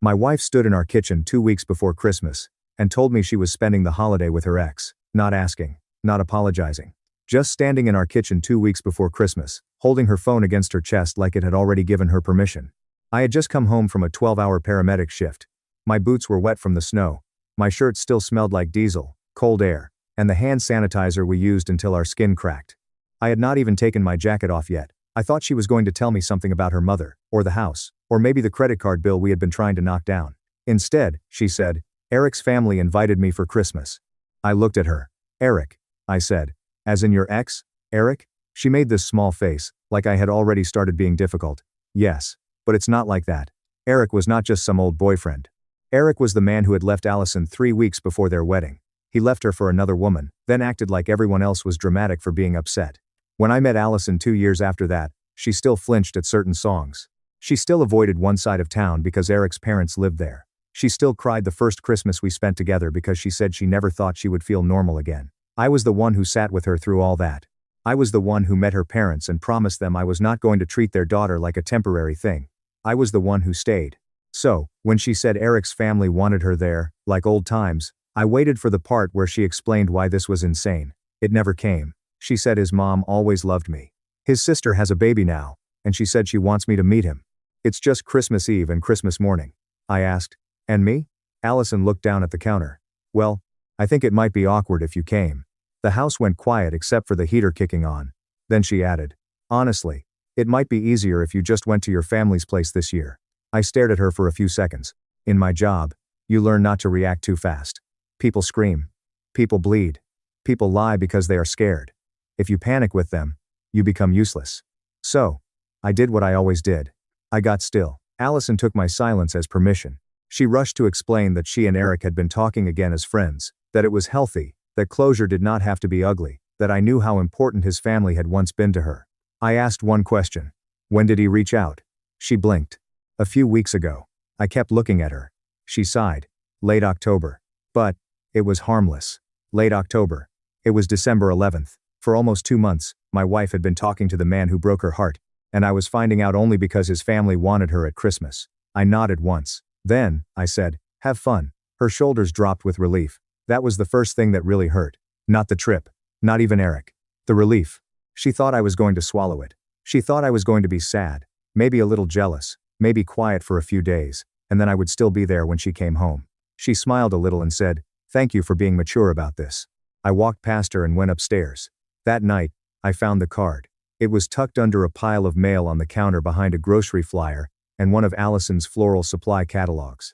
My wife stood in our kitchen 2 weeks before Christmas and told me she was spending the holiday with her ex, not asking, not apologizing. Just standing in our kitchen 2 weeks before Christmas, holding her phone against her chest like it had already given her permission. I had just come home from a 12-hour paramedic shift. My boots were wet from the snow. My shirt still smelled like diesel, cold air, and the hand sanitizer we used until our skin cracked. I had not even taken my jacket off yet. I thought she was going to tell me something about her mother, or the house, or maybe the credit card bill we had been trying to knock down. Instead, she said, "Eric's family invited me for Christmas." I looked at her. "Eric," I said. "As in your ex, Eric?" She made this small face, like I had already started being difficult. "Yes, but it's not like that. Eric was not just some old boyfriend. Eric was the man who had left Allison 3 weeks before their wedding. He left her for another woman, then acted like everyone else was dramatic for being upset. When I met Allison 2 years after that, she still flinched at certain songs. She still avoided one side of town because Eric's parents lived there. She still cried the first Christmas we spent together because she said she never thought she would feel normal again. I was the one who sat with her through all that. I was the one who met her parents and promised them I was not going to treat their daughter like a temporary thing. I was the one who stayed. So, when she said Eric's family wanted her there, like old times, I waited for the part where she explained why this was insane. It never came. She said his mom always loved me. His sister has a baby now, and she said she wants me to meet him. It's just Christmas Eve and Christmas morning. I asked, "And me?" Allison looked down at the counter. "Well, I think it might be awkward if you came." The house went quiet except for the heater kicking on. Then she added, "Honestly, it might be easier if you just went to your family's place this year." I stared at her for a few seconds. In my job, you learn not to react too fast. People scream. People bleed. People lie because they are scared. If you panic with them, you become useless. So, I did what I always did. I got still. Allison took my silence as permission. She rushed to explain that she and Eric had been talking again as friends, that it was healthy, that closure did not have to be ugly, that I knew how important his family had once been to her. I asked one question. When did he reach out? She blinked. A few weeks ago. I kept looking at her. She sighed. Late October. But, it was harmless. Late October. It was December 11th. For almost 2 months, my wife had been talking to the man who broke her heart, and I was finding out only because his family wanted her at Christmas. I nodded once. Then, I said, "Have fun." Her shoulders dropped with relief. That was the first thing that really hurt. Not the trip. Not even Eric. The relief. She thought I was going to swallow it. She thought I was going to be sad, maybe a little jealous, maybe quiet for a few days, and then I would still be there when she came home. She smiled a little and said, "Thank you for being mature about this." I walked past her and went upstairs. That night, I found the card. It was tucked under a pile of mail on the counter behind a grocery flyer and one of Allison's floral supply catalogs.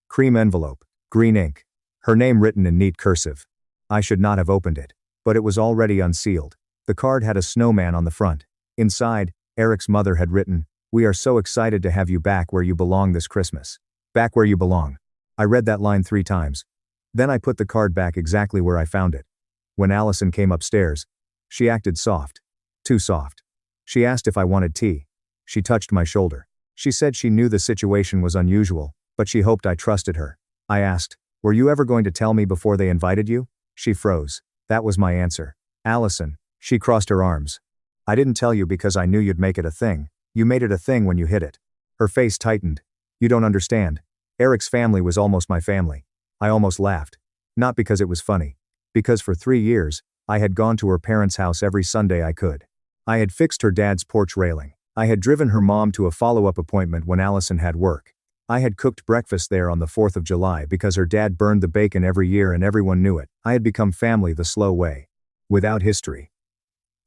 Cream envelope, green ink. Her name written in neat cursive. I should not have opened it, but it was already unsealed. The card had a snowman on the front. Inside, Eric's mother had written, "We are so excited to have you back where you belong this Christmas." Back where you belong. I read that line 3 times. Then I put the card back exactly where I found it. When Allison came upstairs, she acted soft. Too soft. She asked if I wanted tea. She touched my shoulder. She said she knew the situation was unusual, but she hoped I trusted her. I asked, "Were you ever going to tell me before they invited you?" She froze. That was my answer. "Allison," she crossed her arms. "I didn't tell you because I knew you'd make it a thing. You made it a thing when you hid it." Her face tightened. "You don't understand. Eric's family was almost my family." I almost laughed. Not because it was funny. Because for 3 years, I had gone to her parents' house every Sunday I could. I had fixed her dad's porch railing. I had driven her mom to a follow-up appointment when Allison had work. I had cooked breakfast there on the 4th of July because her dad burned the bacon every year and everyone knew it. I had become family the slow way. Without history.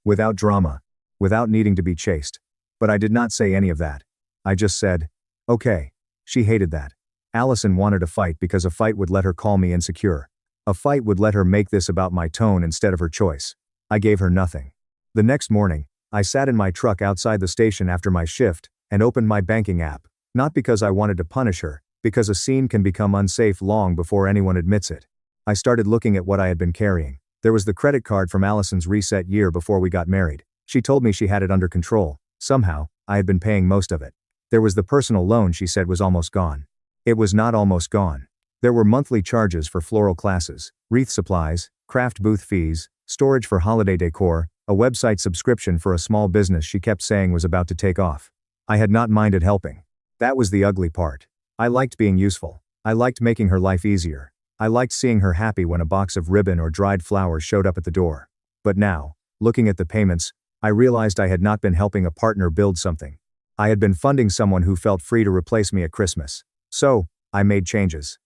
Without drama. Without needing to be chased. But I did not say any of that. I just said, "Okay." She hated that. Allison wanted a fight because a fight would let her call me insecure. A fight would let her make this about my tone instead of her choice. I gave her nothing. The next morning, I sat in my truck outside the station after my shift and opened my banking app, not because I wanted to punish her, because a scene can become unsafe long before anyone admits it. I started looking at what I had been carrying. There was the credit card from Allison's reset year before we got married. She told me she had it under control. Somehow, I had been paying most of it. There was the personal loan she said was almost gone. It was not almost gone. There were monthly charges for floral classes, wreath supplies, craft booth fees, storage for holiday decor, a website subscription for a small business she kept saying was about to take off. I had not minded helping. That was the ugly part. I liked being useful. I liked making her life easier. I liked seeing her happy when a box of ribbon or dried flowers showed up at the door. But now, looking at the payments, I realized I had not been helping a partner build something. I had been funding someone who felt free to replace me at Christmas. So, I made changes.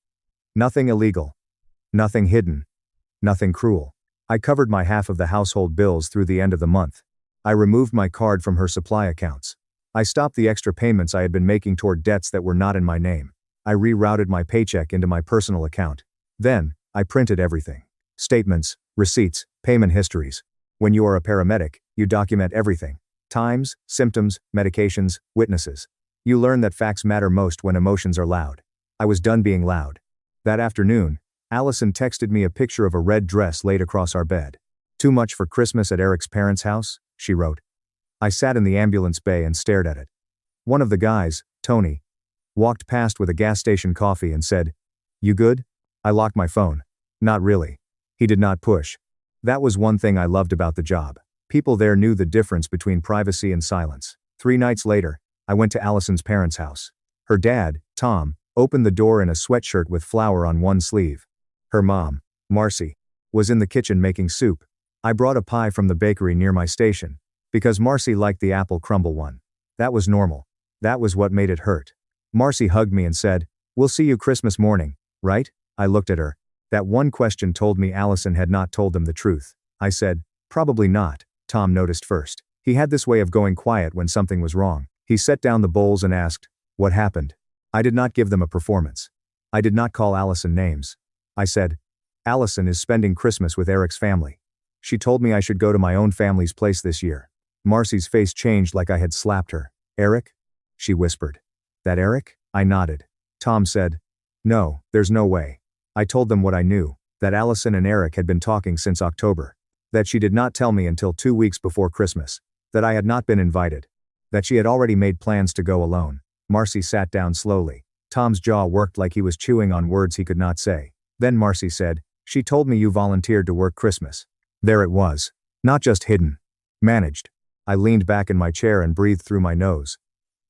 Nothing illegal. Nothing hidden. Nothing cruel. I covered my half of the household bills through the end of the month. I removed my card from her supply accounts. I stopped the extra payments I had been making toward debts that were not in my name. I rerouted my paycheck into my personal account. Then, I printed everything. Statements, receipts, payment histories. When you are a paramedic, you document everything. Times, symptoms, medications, witnesses. You learn that facts matter most when emotions are loud. I was done being loud. That afternoon, Allison texted me a picture of a red dress laid across our bed. "Too much for Christmas at Eric's parents' house?" she wrote. I sat in the ambulance bay and stared at it. One of the guys, Tony, walked past with a gas station coffee and said, "You good?" I locked my phone. Not really. He did not push. That was one thing I loved about the job. People there knew the difference between privacy and silence. 3 nights later, I went to Allison's parents' house. Her dad, Tom, opened the door in a sweatshirt with flour on one sleeve. Her mom, Marcy, was in the kitchen making soup. I brought a pie from the bakery near my station, because Marcy liked the apple crumble one. That was normal. That was what made it hurt. Marcy hugged me and said, "We'll see you Christmas morning, right?" I looked at her. That one question told me Allison had not told them the truth. I said, "Probably not." Tom noticed first. He had this way of going quiet when something was wrong. He set down the bowls and asked, "What happened?" I did not give them a performance. I did not call Allison names. I said, "Allison is spending Christmas with Eric's family. She told me I should go to my own family's place this year." Marcy's face changed like I had slapped her. "Eric?" she whispered. "That Eric?" I nodded. Tom said, "No, there's no way." I told them what I knew, that Allison and Eric had been talking since October. That she did not tell me until 2 weeks before Christmas. That I had not been invited. That she had already made plans to go alone. Marcy sat down slowly. Tom's jaw worked like he was chewing on words he could not say. Then Marcy said, "She told me you volunteered to work Christmas." There it was. Not just hidden. Managed. I leaned back in my chair and breathed through my nose.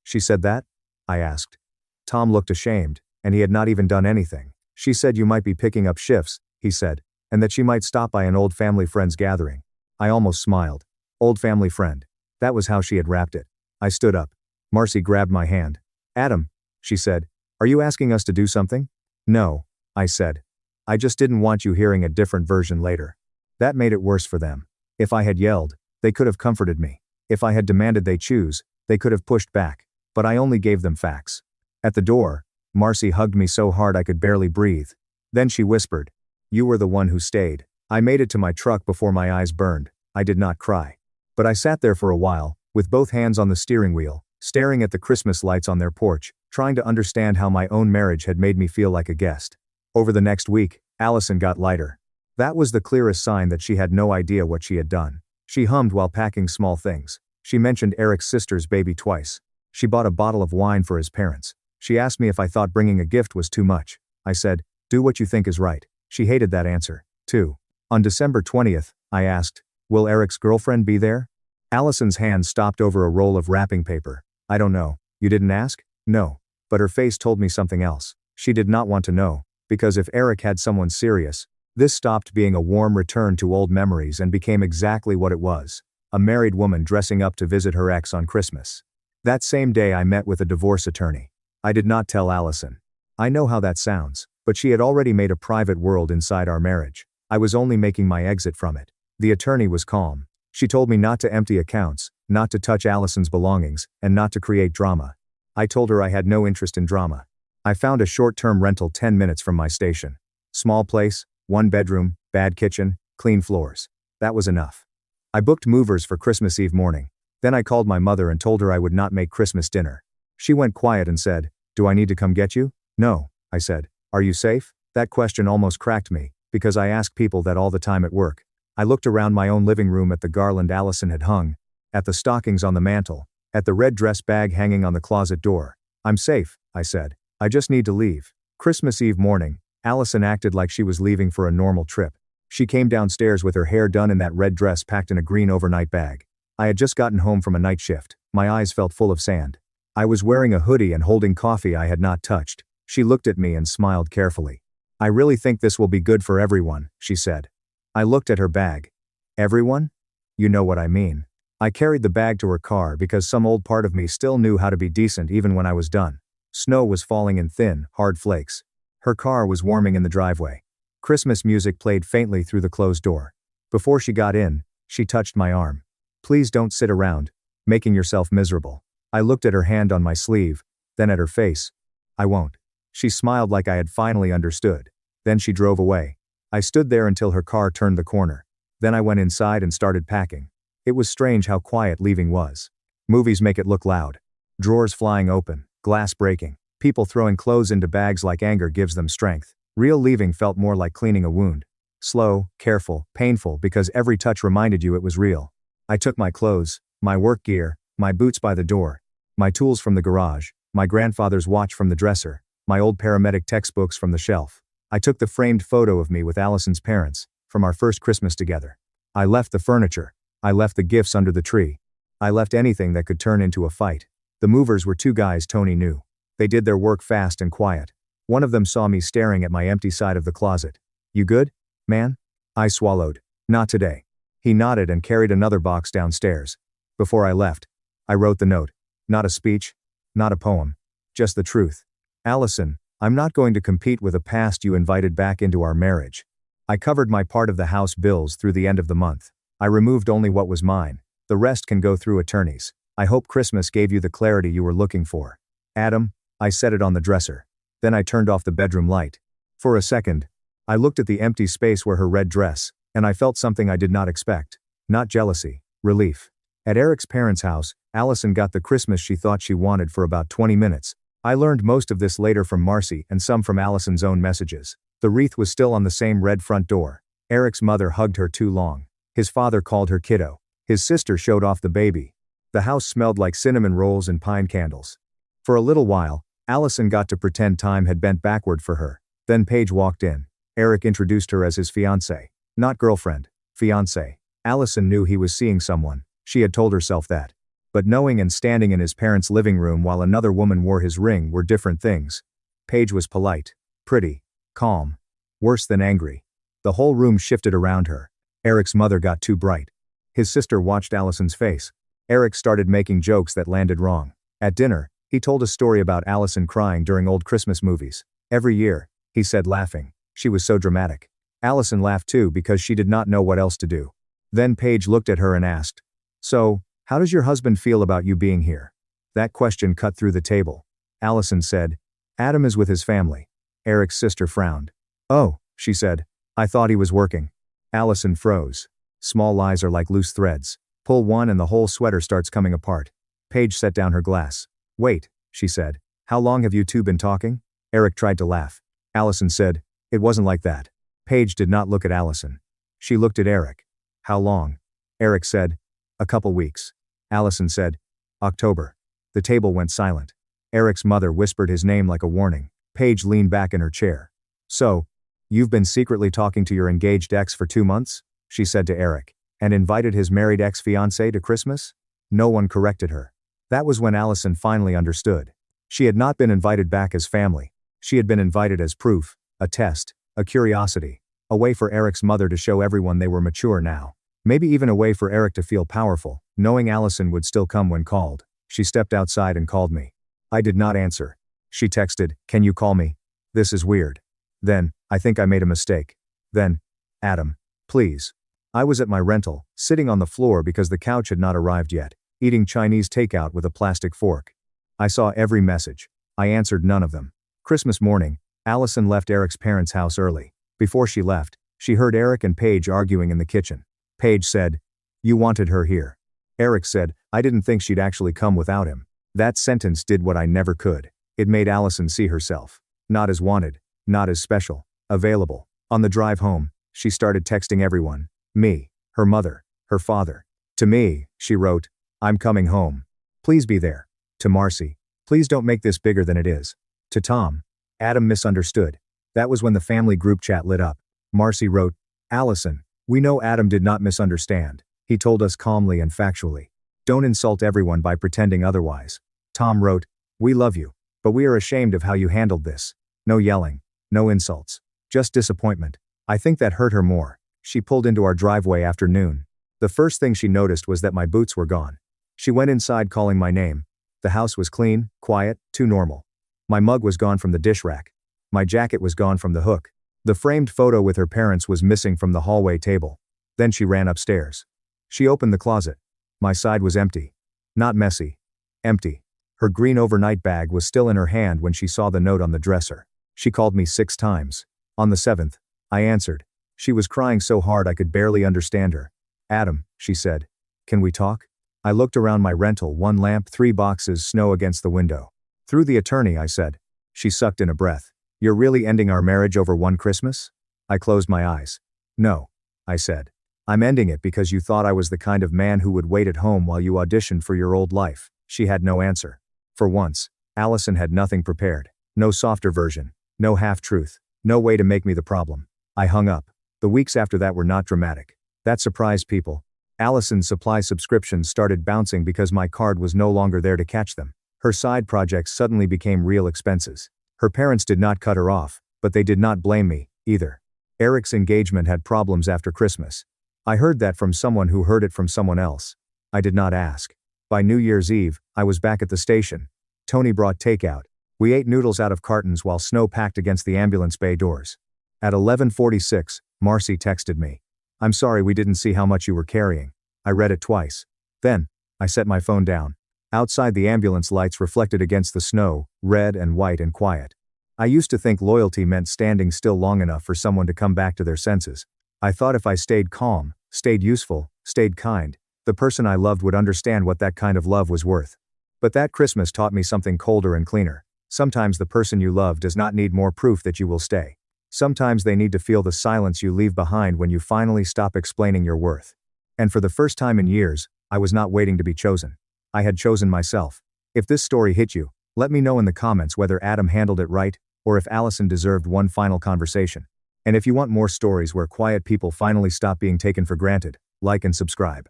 "She said that?" I asked. Tom looked ashamed, and he had not even done anything. "She said you might be picking up shifts," he said, "and that she might stop by an old family friend's gathering." I almost smiled. Old family friend. That was how she had wrapped it. I stood up. Marcy grabbed my hand. "Adam," she said, "are you asking us to do something?" "No," I said. "I just didn't want you hearing a different version later." That made it worse for them. If I had yelled, they could have comforted me. If I had demanded they choose, they could have pushed back. But I only gave them facts. At the door, Marcy hugged me so hard I could barely breathe. Then she whispered, "You were the one who stayed." I made it to my truck before my eyes burned. I did not cry. But I sat there for a while, with both hands on the steering wheel, staring at the Christmas lights on their porch, trying to understand how my own marriage had made me feel like a guest. Over the next week, Allison got lighter. That was the clearest sign that she had no idea what she had done. She hummed while packing small things. She mentioned Eric's sister's baby twice. She bought a bottle of wine for his parents. She asked me if I thought bringing a gift was too much. I said, "Do what you think is right." She hated that answer, too. On December 20th, I asked, "Will Eric's girlfriend be there?" Allison's hand stopped over a roll of wrapping paper. "I don't know. You didn't ask?" "No." But her face told me something else. She did not want to know, because if Eric had someone serious, this stopped being a warm return to old memories and became exactly what it was. A married woman dressing up to visit her ex on Christmas. That same day I met with a divorce attorney. I did not tell Allison. I know how that sounds, but she had already made a private world inside our marriage. I was only making my exit from it. The attorney was calm. She told me not to empty accounts, not to touch Allison's belongings, and not to create drama. I told her I had no interest in drama. I found a short-term rental 10 minutes from my station. Small place, 1 bedroom, bad kitchen, clean floors. That was enough. I booked movers for Christmas Eve morning. Then I called my mother and told her I would not make Christmas dinner. She went quiet and said, "Do I need to come get you?" "No," I said. "Are you safe?" That question almost cracked me, because I ask people that all the time at work. I looked around my own living room at the garland Allison had hung, at the stockings on the mantle, at the red dress bag hanging on the closet door. "I'm safe," I said. "I just need to leave." Christmas Eve morning, Allison acted like she was leaving for a normal trip. She came downstairs with her hair done in that red dress packed in a green overnight bag. I had just gotten home from a night shift. My eyes felt full of sand. I was wearing a hoodie and holding coffee I had not touched. She looked at me and smiled carefully. I really think this will be good for everyone, she said. I looked at her bag. Everyone? You know what I mean. I carried the bag to her car because some old part of me still knew how to be decent even when I was done. Snow was falling in thin, hard flakes. Her car was warming in the driveway. Christmas music played faintly through the closed door. Before she got in, she touched my arm. Please don't sit around, making yourself miserable. I looked at her hand on my sleeve, then at her face. I won't. She smiled like I had finally understood. Then she drove away. I stood there until her car turned the corner. Then I went inside and started packing. It was strange how quiet leaving was. Movies make it look loud. Drawers flying open, glass breaking, people throwing clothes into bags like anger gives them strength. Real leaving felt more like cleaning a wound. Slow, careful, painful because every touch reminded you it was real. I took my clothes, my work gear, my boots by the door, my tools from the garage, my grandfather's watch from the dresser, my old paramedic textbooks from the shelf. I took the framed photo of me with Allison's parents, from our first Christmas together. I left the furniture. I left the gifts under the tree. I left anything that could turn into a fight. The movers were two guys Tony knew. They did their work fast and quiet. One of them saw me staring at my empty side of the closet. You good, man? I swallowed. Not today. He nodded and carried another box downstairs. Before I left, I wrote the note. Not a speech, not a poem, just the truth. Allison, I'm not going to compete with a past you invited back into our marriage. I covered my part of the house bills through the end of the month. I removed only what was mine. The rest can go through attorneys. I hope Christmas gave you the clarity you were looking for. Adam, I set it on the dresser. Then I turned off the bedroom light. For a second, I looked at the empty space where her red dress, and I felt something I did not expect. Not jealousy, relief. At Eric's parents' house, Allison got the Christmas she thought she wanted for about 20 minutes. I learned most of this later from Marcy and some from Allison's own messages. The wreath was still on the same red front door. Eric's mother hugged her too long. His father called her kiddo. His sister showed off the baby. The house smelled like cinnamon rolls and pine candles. For a little while, Allison got to pretend time had bent backward for her. Then Paige walked in. Eric introduced her as his fiancée. Not girlfriend, fiancée. Allison knew he was seeing someone. She had told herself that. But knowing and standing in his parents' living room while another woman wore his ring were different things. Paige was polite, pretty, calm, worse than angry. The whole room shifted around her. Eric's mother got too bright. His sister watched Allison's face. Eric started making jokes that landed wrong. At dinner, he told a story about Allison crying during old Christmas movies. Every year, he said laughing. She was so dramatic. Allison laughed too because she did not know what else to do. Then Paige looked at her and asked, "So, how does your husband feel about you being here?" That question cut through the table. Allison said, "Adam is with his family." Eric's sister frowned. "Oh," she said, "I thought he was working." Allison froze. Small lies are like loose threads. Pull one and the whole sweater starts coming apart. Paige set down her glass. "Wait," she said. "How long have you two been talking?" Eric tried to laugh. Allison said, "It wasn't like that." Paige did not look at Allison. She looked at Eric. "How long?" Eric said, "A couple weeks." Allison said, "October." The table went silent. Eric's mother whispered his name like a warning. Paige leaned back in her chair. "So, you've been secretly talking to your engaged ex for 2 months?" she said to Eric. "And invited his married ex-fiancé to Christmas?" No one corrected her. That was when Allison finally understood. She had not been invited back as family. She had been invited as proof, a test, a curiosity, a way for Eric's mother to show everyone they were mature now. Maybe even a way for Eric to feel powerful, knowing Allison would still come when called. She stepped outside and called me. I did not answer. She texted, "Can you call me? This is weird." Then, "I think I made a mistake." Then, "Adam, please." I was at my rental, sitting on the floor because the couch had not arrived yet, eating Chinese takeout with a plastic fork. I saw every message. I answered none of them. Christmas morning, Allison left Eric's parents' house early. Before she left, she heard Eric and Paige arguing in the kitchen. Paige said, "You wanted her here." Eric said, "I didn't think she'd actually come without him." That sentence did what I never could. It made Allison see herself. Not as wanted, not as special, available. On the drive home, she started texting everyone. Me, her mother, her father. To me, she wrote, "I'm coming home. Please be there." To Marcy, "Please don't make this bigger than it is." To Tom, "Adam misunderstood." That was when the family group chat lit up. Marcy wrote, "Allison, we know Adam did not misunderstand. He told us calmly and factually. Don't insult everyone by pretending otherwise." Tom wrote, "We love you. But we are ashamed of how you handled this. No yelling. No insults. Just disappointment. I think that hurt her more. She pulled into our driveway after noon. The first thing she noticed was that my boots were gone. She went inside calling my name. The house was clean, quiet, too normal. My mug was gone from the dish rack. My jacket was gone from the hook. The framed photo with her parents was missing from the hallway table. Then she ran upstairs. She opened the closet. My side was empty. Not messy. Empty. Her green overnight bag was still in her hand when she saw the note on the dresser. She called me 6 times. On the 7th, I answered. She was crying so hard I could barely understand her. Adam, she said. Can we talk? I looked around my rental, 1 lamp, 3 boxes, snow against the window. Through the attorney, I said. She sucked in a breath. You're really ending our marriage over one Christmas? I closed my eyes. No, I said. I'm ending it because you thought I was the kind of man who would wait at home while you auditioned for your old life. She had no answer. For once, Allison had nothing prepared. No softer version. No half-truth. No way to make me the problem. I hung up. The weeks after that were not dramatic. That surprised people. Allison's supply subscriptions started bouncing because my card was no longer there to catch them. Her side projects suddenly became real expenses. Her parents did not cut her off, but they did not blame me, either. Eric's engagement had problems after Christmas. I heard that from someone who heard it from someone else. I did not ask. By New Year's Eve, I was back at the station. Tony brought takeout. We ate noodles out of cartons while snow packed against the ambulance bay doors. At 11:46, Marcy texted me. I'm sorry we didn't see how much you were carrying. I read it twice. Then, I set my phone down. Outside, the ambulance lights reflected against the snow, red and white and quiet. I used to think loyalty meant standing still long enough for someone to come back to their senses. I thought if I stayed calm, stayed useful, stayed kind, the person I loved would understand what that kind of love was worth. But that Christmas taught me something colder and cleaner. Sometimes the person you love does not need more proof that you will stay. Sometimes they need to feel the silence you leave behind when you finally stop explaining your worth. And for the first time in years, I was not waiting to be chosen. I had chosen myself. If this story hit you, let me know in the comments whether Adam handled it right, or if Allison deserved one final conversation. And if you want more stories where quiet people finally stop being taken for granted, like and subscribe.